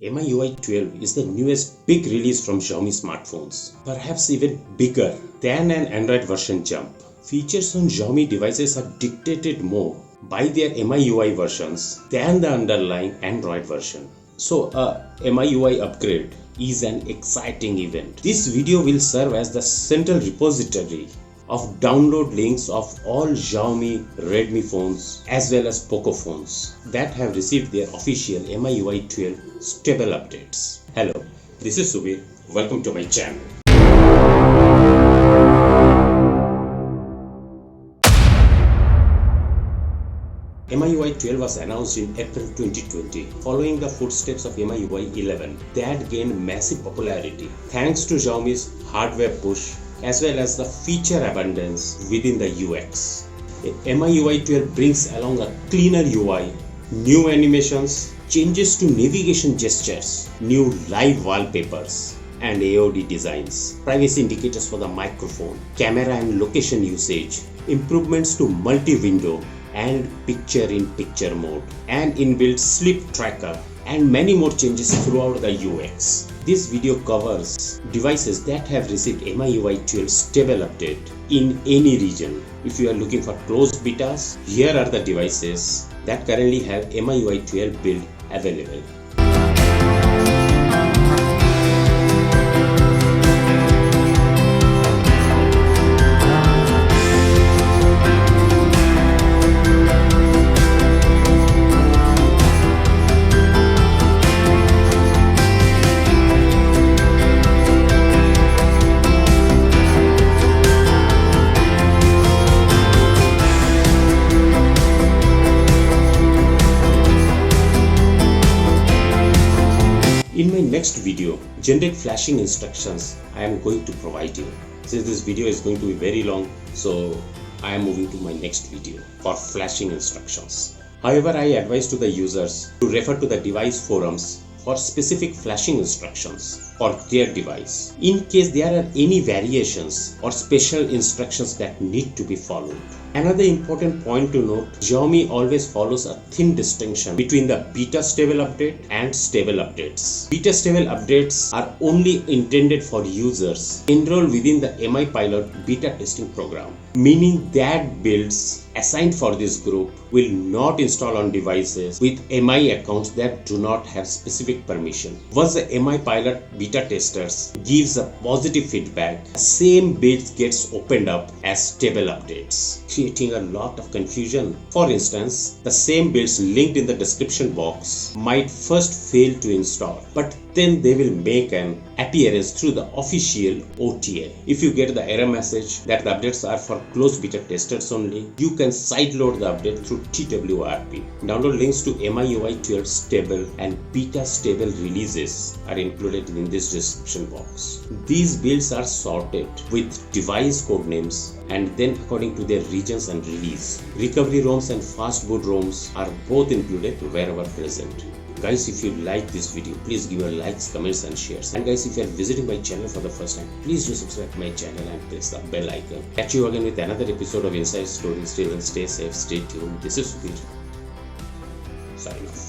MIUI 12 is the newest big release from Xiaomi smartphones, perhaps even bigger than an Android version jump. Features on Xiaomi devices are dictated more by their MIUI versions than the underlying Android version. So a MIUI upgrade is an exciting event. This video will serve as the central repository of download links of all Xiaomi Redmi phones as well as POCO phones that have received their official MIUI 12 stable updates. Hello, this is Subir. Welcome to my channel. MIUI 12 was announced in April 2020, following the footsteps of MIUI 11 that gained massive popularity thanks to Xiaomi's hardware push as well as the feature abundance within the UX. MIUI 12 brings along a cleaner UI, new animations, changes to navigation gestures, new live wallpapers, and AOD designs, privacy indicators for the microphone, camera and location usage, improvements to multi-window and picture-in-picture mode, and inbuilt sleep tracker, and many more changes throughout the UX. This video covers devices that have received MIUI 12 stable update in any region. If you are looking for closed betas, here are the devices that currently have MIUI 12 build available. In my next video, generic flashing instructions I am going to provide you. Since this video is going to be very long, so I am moving to my next video for flashing instructions. However, I advise to the users to refer to the device forums for specific flashing instructions for their device in case there are any variations or special instructions that need to be followed. Another important point to note, Xiaomi always follows a thin distinction between the beta stable update and stable updates. Beta stable updates are only intended for users enrolled within the MI Pilot beta testing program, meaning that builds assigned for this group will not install on devices with MI accounts that do not have specific permission. Once the MI Pilot beta testers gives a positive feedback, the same build gets opened up as stable updates, creating a lot of confusion. For instance, the same builds linked in the description box might first fail to install, but then they will make an appearance through the official OTA. If you get the error message that the updates are for closed beta testers only, you can sideload the update through TWRP. Download links to MIUI 12 stable and beta stable releases are included in this description box. These builds are sorted with device code names and then according to their regions and release. Recovery ROMs and Fastboot ROMs are both included wherever present. Guys, if you like this video, please give your likes, comments and shares. And guys, if you are visiting my channel for the first time, please do subscribe to my channel and press the bell icon. Catch you again with another episode of Inside Stories. Till then, stay safe, stay tuned. This is Subir. Sign off.